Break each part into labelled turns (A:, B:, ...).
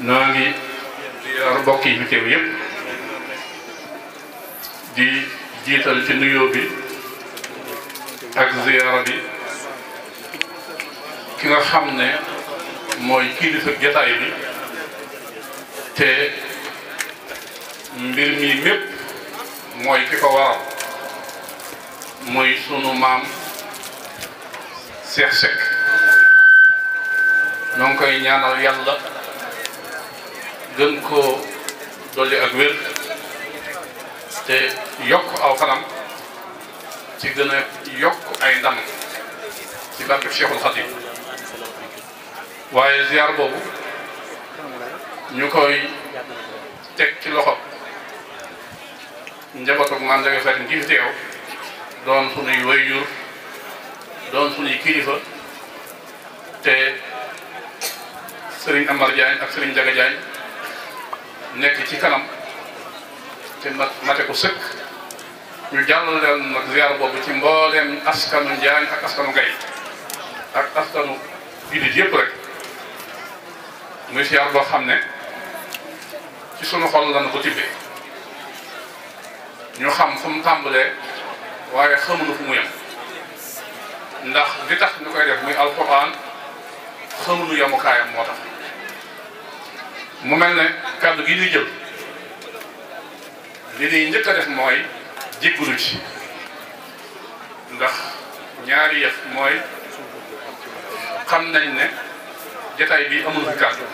A: noo ngi ziyaar mbokk yi fi teew yépp di jiital ci nuyoo bi ak ziyaara bi ki nga xam ne mooy kilifa jotaay bi te mbir mi mépp mooy ki ko waral mooy sunu maam Cheikh Seck ñoo ngi koy ñaanal yàlla gën koo dolli ak wér te yokk aw fanam ci gën a yokk ay ndam ci barke Cheikhul Khadim waaye ziar boobu ñu koy teg ci loxo njabootu Maam Ndiaga Faty ngi fi teew doon sunuy waajur doon sunuy kilifa te Serigne Amar Diagne ak Serigne Ndiaga Diagne nekk ci kanam te mate ko sëkk ñu jàllale nag ziar boobu ci mbooleem askanu Diagne ak askanu Gaye ak askanu jullit yëpp rek muy ziar boo xam ne ci sunu xol la na ko tibbee ñu xam fu mu tàmbalee waaye xamuñu fu mu yem ndax li tax ñu koy def muy alquran xamuñu yemukaayam moo tax mu mel ne kàddu gi ñuy jël li ñuy njëkk a def mooy jéggulu ci ndax ñaari yëf mooy xam nañ ne jotaay bi amul fi kàddu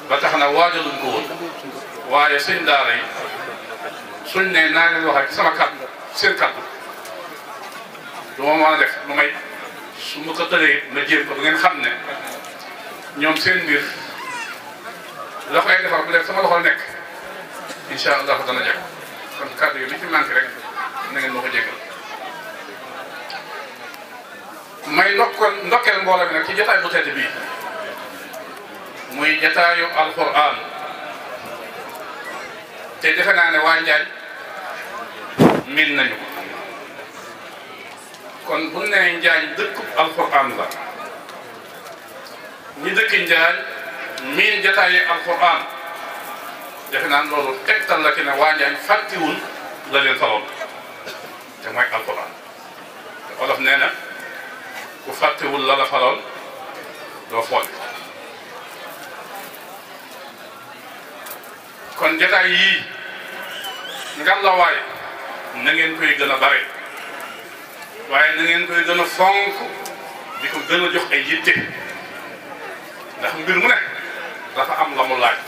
A: ba tax na waajaluñ ko woon waaye sëñ daara yi suñ ne naa leen wax ak sama kàddu seen kàddu du ma mën a def lu may su ma ko tëlee ma jéem ko bu ngeen xam ne ñoom seen mbir la koy defar bu def sama loxol nekk incha allah dana jag kon kàddu yi li ci manqué rek na ngeen ma ko jégal may ndokkeel mbooloo bi nag ci jotaay bu tedd bii muy jotaayu alquran te defe naa ne waa Njaañ miin nañu ko kon bu nee Njaañ dëkkub alquran la ñi dëkk Njaañ miin jotaayu alquran defe naa loolu tegtal la ki ne waa Njaañ fàttiwul la leen faloon te mooy alquran te olof nee na ku fàttiwul la la faloon doo xool kon jotaay yii ngallaawaay na ngeen koy gën a bare waaye na ngeen koy gën a fonk di ko gën a jox ay yitte ndax mbir mu ne dafa am la mu laaj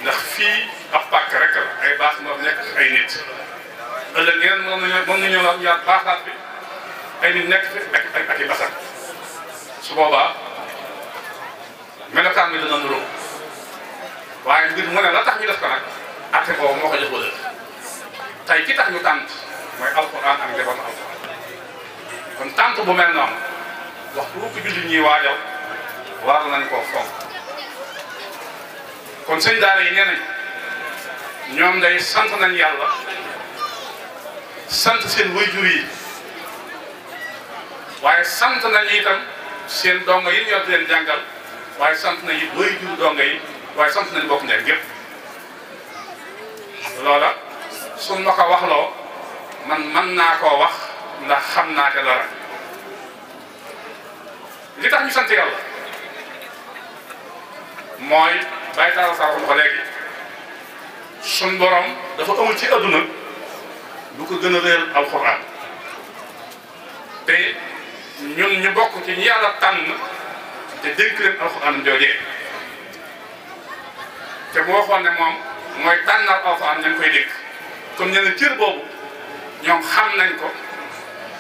A: ndax fii ab pàkk rek la ay baax moo nekk ay nit ëllëg ngeen mën nañoo la ñaar baaxaat bi ay nit nekk fi ak i basak su boobaa melokaan bi dana nuroo waaye mbir mu ne la tax ñu def ko nag atte boobu moo ko jox wala tey ki tax ñu tànt mooy alquran ak njabootu alquran kon tànt bu mel noonu waxtu bu ko jullit ñi waajal war nañ koo fonk kon sëñ daara yi nee nañ ñoom day sant nañ yàlla sant seen waajur yi waaye sant nañ itam seen dongo yi ñoo di leen jàngal waaye sant nañ it waajur dongo yi waaye sant nañ bokk njëriñ yëpp loola suñ ma ko waxloo man mën naa koo wax ndax xam naa te dara li tax ñu sant yàlla mooy bàyyi taala saa ko léegi suñ borom dafa amul ci adduna lu ko gën a réer alxuraan te ñun ñu bokk ci ñi yàlla tànn te dénk leen alxuraan joojee te boo waxoon ne moom mooy tànnal alxuraan ñu koy dégg kon ñu ne cër boobu ñoom xam nañ ko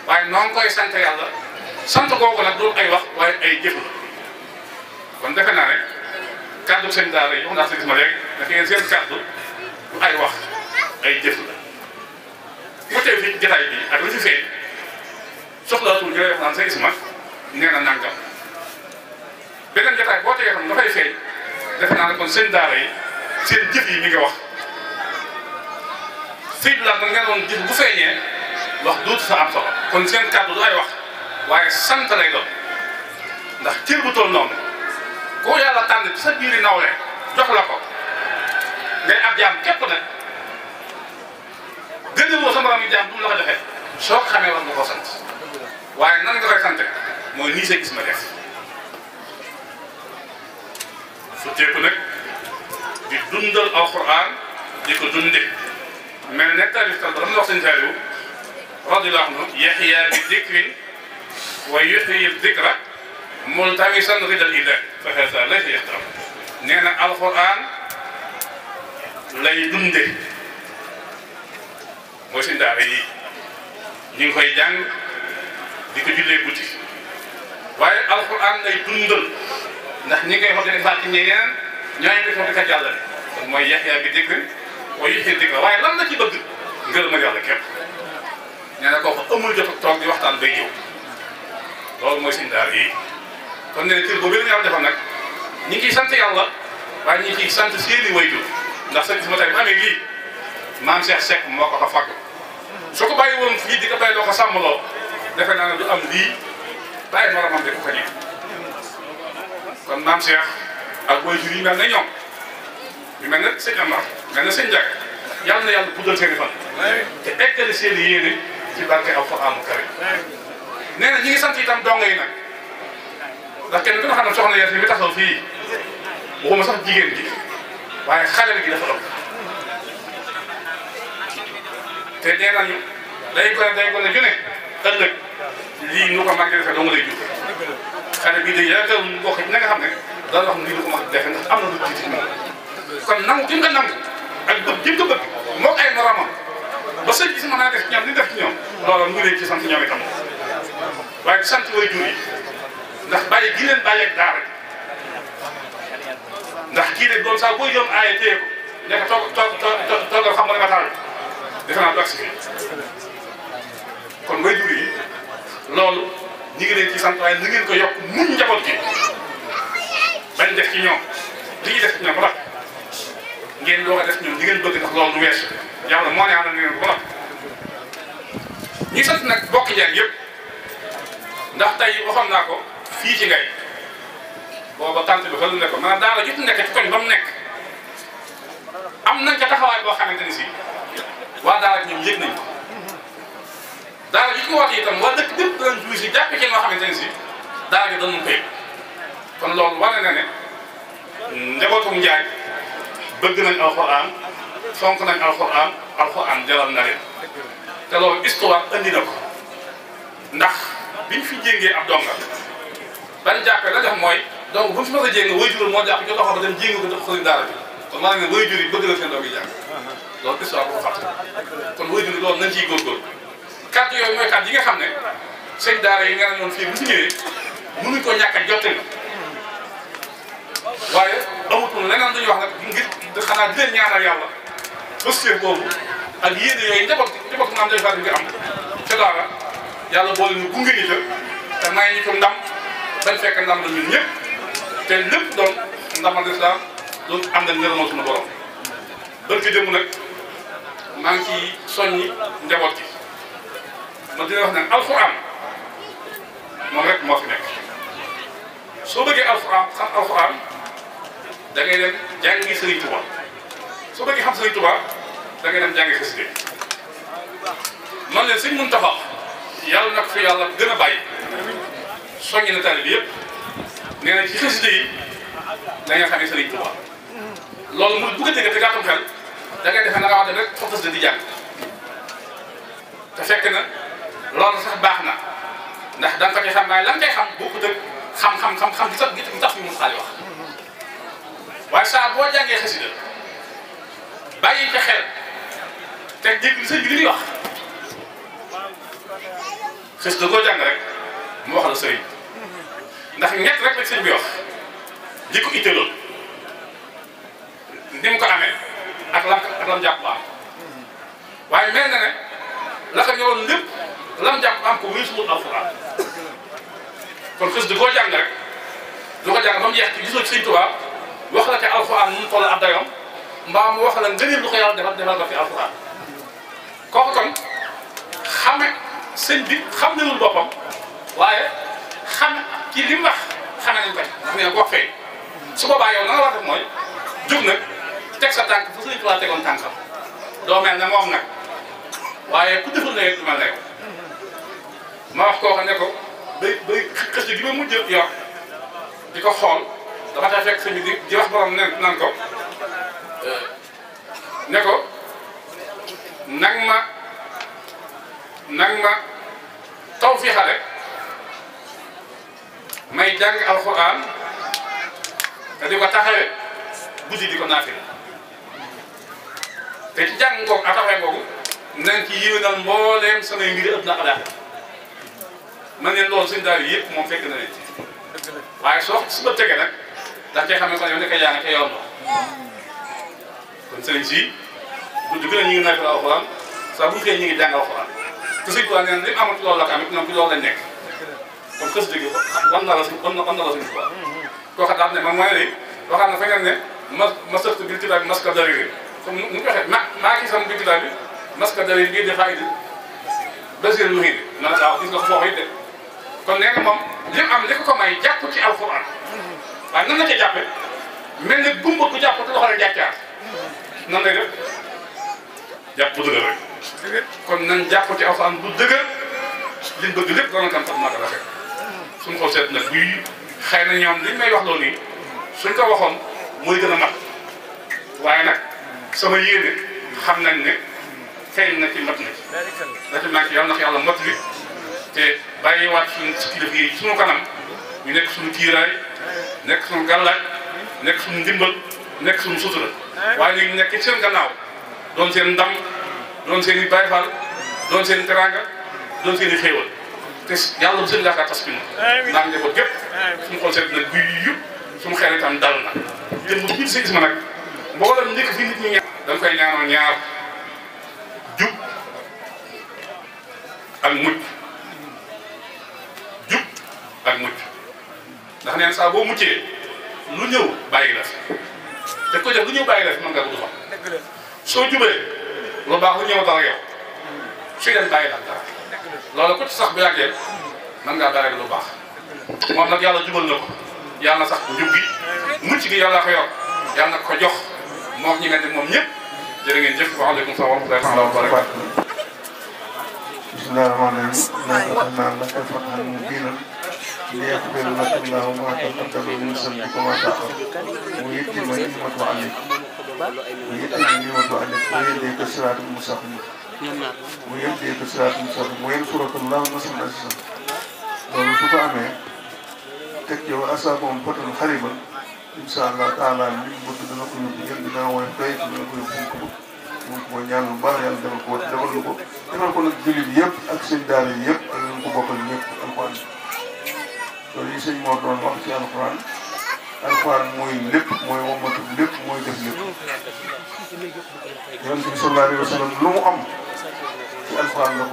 A: waaye noo ngi koy sant yàlla sant googu nag du ay wax waaye ay jëf la kon defe naa rek kàddu seen daara yi wax naa si gis ma léegi dafa ngeen seen kàddu du ay wax ay jëf la mu tey fii jotaay bi ak lu fi feeñ soxlaatul ñu lay wax naan sa isma nee na nangam beneen jotaay boo tegee xam dafay feeñ defe naa ne kon seen daara yi seen jëf yi mi nga wax fii bi la da ngeen doon jëf bu feeñee wax duutu sa am solo kon seen kàddu du ay wax waaye sant lay doon ndax cër bu toll noonu tànn ci sa biiri nawle jox la ko ngay ab jaam képp nag gën a woo sa morom yi jaam du la ko joxe soo ko xamee war nga koo sant waaye nan nga koy sante mooy nii sa gis ma def su teeku nag di dundal alquran di ko dunde mel ne tariftal ba dama wax sëñ Saliou radiyallahu anhu yaxya bi dikrin wa yuxyi dikra multamisan ridal ilah fa hada laysa yaxtaram nee na alquran lay dunde mooy seen daara yi ñu ngi koy jàng di ko jullee guddi waaye alquran lay dundal ndax ñi ngay xool di faat ci ñeneen ñooñu di ko di ko jàllale kon mooy yaxya bi dikr wa yuxyi dikra waaye lan la ci bëgg ngërëmal yàlla képp nee na kooku amul jot toog di waxtaan bay yow loolu mooy seen daara yi kon nee na kër boobu yëpp yàlla defal nag ñi ngi ciy sant yàlla waaye ñi ngi ciy sant seeni wayjur ndax sa gis ma tey bu amee lii maam Cheikh Seck moo ko fa fàgg soo ko bàyyi woon fii di ko bàyyi loo ko sàmmloo defe naa ne du am lii bàyyi moromam di ko ko ñëw kon maam Cheikh ak wayjur yi mel ne ñoom yu mel ne sëñ Amar mel ne sëñ Ndiak yàlla na yàlla guddal seen i fan te eggale seen i yéene ci barke alxuraanu karim nee na ñi ngi sant itam dongo yi nag ndax kenn ku ne xam ne soxna Yacine mi taxaw fii waxuma sax jigéen ji waaye xale gi dafa ëpp te nee nañu day gone ju ne ëllëg lii nu ko mag defee dong lay jur xale bii day yaakaar mu bokk ci na nga xam ne dana wax lii nu ko mag defee ndax am na lu jiitu ci moom kon nangu gi nga nangu ak bëgg gi nga bëgg moo ay moromam ba sëñ bi si mën naa def ci ñoom li def ci ñoom loolu mu ngi ci sant ñoom itam waaye sant way jur yi ndax bàyyi gi leen bàyyeeg daara ndax kii de doon saa booy jëm aaye téye ko nekk toogal xam nga ne ma taal defe naa du agsi fii kon way jur yi loolu ñi ngi leen ci sant waaye ni ngeen ko yokk muñ njaboot gi bañ def ci ñoom li ñuy def ci ñoom ba ngeen doog a def ñoom li ngeen bëgg ndax loolu du weesu yàlla moo ne am na ngeen ko ba ñuy sant nag bokk njàng yëpp ndax tey waxoon naa ko fii ci ngay booba tant bi fa lu nekk maanaam daara jot nekk ci koñ ba mu nekk am nañ ca taxawaay boo xamante ni si waa daara ñoom yëg nañ ko daara ji ko woote itam waa dëkk bépp danañ juy si jàppe ci loo xamante ni si daara ji danañ ko yëg kon loolu wane na ne njabootum Njaay bëgg nañ alxuraan fonk nañ alxuraan jaral na leen te loolu histoire andi na ko ndax biñ fi jéngee ab donga ban jàppee la def mooy donc buñ fi mos a jéng waajur moo jàpp ñu loxo ba dem jéng ko def sëriñ daara bi kon maa ngi ne waajur yi bëgg na seen doom yi jàng loolu histoire bu ko fàtte kon waajur yi loolu nañ ciy góorgóorlu kàddu yooyu mooy kàddu yi nga xam ne sëñ daara yi nga ne ñoon fii bu ñu ñëwee mënuñ ko ñàkk a jottali waaye amutul leneen duñu wax nag ngir xanaa di leen ñaanal yàlla posture boobu ak yéene yooyu njaboot maam day fàtte nga am ca daara yàlla boole ñu gunge ñu te may ñu ko ndam bañ fekk ndam la ñun ñëpp te lépp doon ndamal lislaam doon am na ngërëmal suñu borom bërki démb nag maa ngi ci soññi njaboot gi ma dina wax ne alxuraan moom rek moo fi nekk soo bëggee alxuraan xam alxuraan da ngay dem jàngi Sëriñ Tuubaa soo bëggee xam Sëriñ Tuubaa da ngay dem jàngi xasida man leen Sëriñ Muntaxa yàlla na ko fi yàlla gën a bàyyi soññi na taalibe bi yëpp nee na ci xasida yi da nga xamee Sëriñ Tuubaa loolu mu bu ko déggee te gàttum xel da ngay defee na nga wax dem rek foofu xasida di jàng te fekk na loolu sax baax na ndax da nga ko ci xam waaye lan ngay xam bokkut ak xam-xam gi tax fi mu xaali wax waaye saa boo jàngee xasida bàyyi ca xel te dégg sëñ bi li muy wax xasida koo jàng rek mu wax la sëriñ ndax ñett rek la sëñ bi wax li ko itte loolu ni mu ko amee ak lam jàpp ba am waaye mel na ne la ko ñoroon lépp lam jàpp am ko weesuwul alxuraan kon xasida koo jàng rek du ko jàng ba mu jeex ci gisoo ci Sëñ Tuubaa wax la ca alxuraan mu toll ab dayoom mbaa mu wax la ngëneel lu ko yàlla defal ko fi alxuraan kooku kon xame sëñ bi xam nañu boppam waaye xam ci li mu wax xame nañ ko ndax nee na ko wax feeñ su boobaa yow na nga war def mooy jóg nag teg sa tànk fu Sëriñ Tuubaa tegoon tànkam doo mel ne moom nag waaye ku deful ne du mel ne yow ma wax koo xam ne ko bay xës gi ma mujj yor di ko xool dama tax fekk sëñ bi di wax borom nan ko ne ko nang ma taw fii xale may jàng alxuraan te di ko taxawee guddi di ko naafile te ci jàng googu ak taxawee googu nañ ci yéwénal mbooleem samay mbiri ëpp na xalaat man leen loolu suñu daal yëpp moom fekk na leen ci waaye soo su ma tegee nag ndax cee xam ne kon yow nekk yaa ngi ca yoon kon sëriñ si guddi gën a ñu ngi naafile alxuraan saa bu ñu xëyee ñu ngi jàng alxuraan te sëñ Tuubaa nee na li mu amatu loolu la ko amit ñoom ci loolu lañ nekk comme xës dëgg wan na la suñ sëñ Tuubaa koo xam daal ne man mooy léegi waxaan na fa ngeen ne ma sëft bil kitaab bi maska dariri comme nu ko waxee maa kii sama bil kitaab bi maska dariri ngir di fay di basir lu xiidi man waaw gis nga ko foofu it de kon nee na moom li mu am li ko may jàpp ci alxuraan waaye nan la ca jàppe mel ne gumba ku jàpp te loxo rek jàccaar nan lay def jàpp bu dëgër rek kon nañ jàpp ci alxuraan bu dëgër liñ bëgg lépp dana kan tax maa ko rafet suñ ko seet nag buy xëy na ñoom liñ may wax loolu nii suñ ko waxoon mooy gën a mat waaye nag sama yéene xam nañ ne feeñ na ci mat na ci da ci manqué yàlla na yàlla mot li te bàyyiwaat suñu kilifa yi suñu kanam ñu nekk suñu kiiraay nekk suñu gàllaaj nekk suñu ndimbal nekk suñu sutura waaye léegi nekk ci seen gannaaw doon seen ndam doon seen i bayfal doon seen i teranga doon seen i xéewal te yàlla bu seen yaakaar tas bi na naan njaboot gépp suñu xool seet nag guy yëpp suñu xel itam dal na jëm bu biir séisme nag mboolem njëkk fi nit ñi ñaan dañ koy ñaanal ñaar jub ak mucc jub ak mucc ndax neen saa boo muccee lu ñëw bàyyi la fi te ko def lu ñëw bàyyi la fi mën nga ko du xam soo jubee lu baax lu ñëw dara yow su dem bàyyi la dara loolu ko ci sax bu yàggee mën ngaa bàyyi lu baax moom nag yàlla jubal na ko yàlla na sax njub gi mucc gi yàlla ko yor yàlla na ko jox moo ñi mel ni moom ñëpp jërë ngeen jëf waaleykum salaam wa rahmatullahi wa barakatuh
B: bismillaahi rahmaani rahiim naan la koy fatan mu biinal liyaghfir laka Allaahu maa taqaddama min dhanbika wa maa ta'akhkhara wa yutimma ni'matahu alayka wa yahdika siraatan mustaqiiman wa yansuruka Allaahu nasran aziizan loolu su ko amee teg yow asaabahum fatan xariban incha allah taala li mu bëgg dana ko yóbbu yéen bi dana woy doy dana ko yóbbu fu mu ko bëgg moom mooy ñaan lu baax yàlla defal ko defal ko nag jullit yëpp ak seen daara yi yëpp ak ñu ko bokkal ñëpp alxuraan loolu yi sëñ moo doon wax ci alxuraan mooy lépp mooy womatu lépp mooy def lépp yonent bi sallallahu alayhi wa sallam lu mu am ci alxuraan la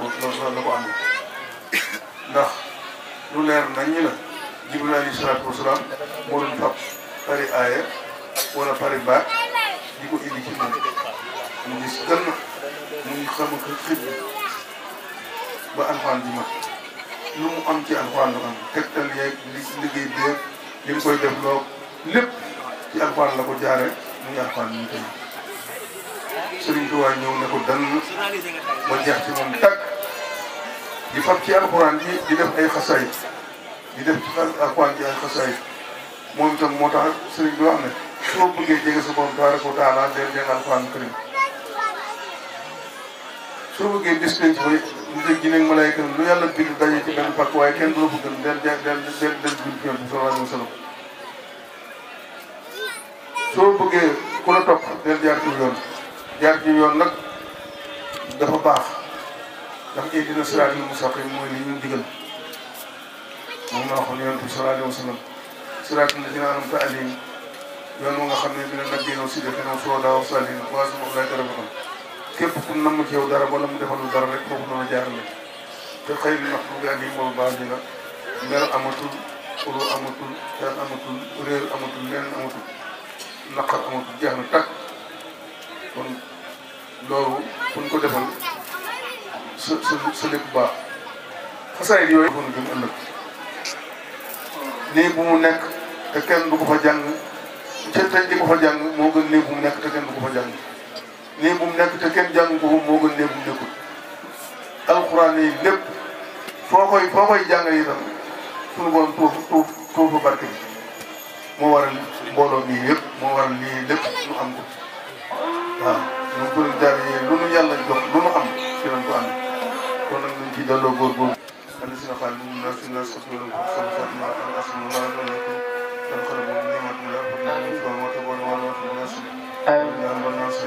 B: ko amee ndax lu leer nañ ñi la Jibril alayhi salaatu wasalaam moo doon fab pari aaya wala pari baat di ko indi ci moom mu gis gën muy xam ko xib ba alxuraan di mat lu mu am ci alxuraan la am tegtal yeeg liggéey bi li mu koy def loo lépp ci alxuraan la ko jaare muy alxuraan ñu tey Sëriñ Tuubaa ñëw ne ko dann ba jeex ci moom tàkk di fab ci alxuraan di def ay xasaay di def ci alxuraan ji ay xasaay moom itam moo tax sëriñ bi wax ne soo bëggee jege sa borom tabaaraka wa taala del jàng alxuraan karim soo bëggee bis penc ba nit ñi nekk malaayka lu yàlla bind daje ci benn pàkk waaye kenn du la bëgg del bind fi Yonent bi sallallahu alayhi wa sallam soo bëggee ku la topp del jaar ci yoon nag dafa baax ndax ihdina siraatal mustaqiim mooy li ñu digal moom la waxoon Yonent bi sallallahu alayhi wa sallam siraatal laziina an'amta alayhim yoon nga xam ne mina nabiyyiina wa siddiqiina wa shuhadaa wa saalihiin wa hasuna ulaa'ika rafiiqan képp ku namm ci yow dara ba mu defal dara rek foofu noonu jaarale te xëy na maxduubi alayhim wala daalliin mer amatul xuloo amatul xeex amatul réer amatul lenn amatul naqar amatul jeex na tàkk kon loolu fu ñu ko defal sa lépp baax xasaayid yooyu fa nu jëm ëllëg nii bu mu nekk te kenn du ko fa jàng te di ko fa jàng moo gën néeg bu mu nekk te kenn du ko fa jàng néeg bu mu nekk te kenn jàng ko moo gën néeg bu mu nekkul alxuraan yi lépp foo koy jàng itam suñu borom tuuf fa barke bi moo waral mbooloo mii yëpp moo waral lii lépp ñu am ko waaw ñun pour jaar yi lu nu yàlla jox lu nu am ci lañ ko am kon nag nañ ci delloo góorgóorlu الذين قالوا الناس الناس قتلوا فما أصل الله ولكن فانقلبوا بنعمة من الله فضل وتبوا ولا في الناس إن الناس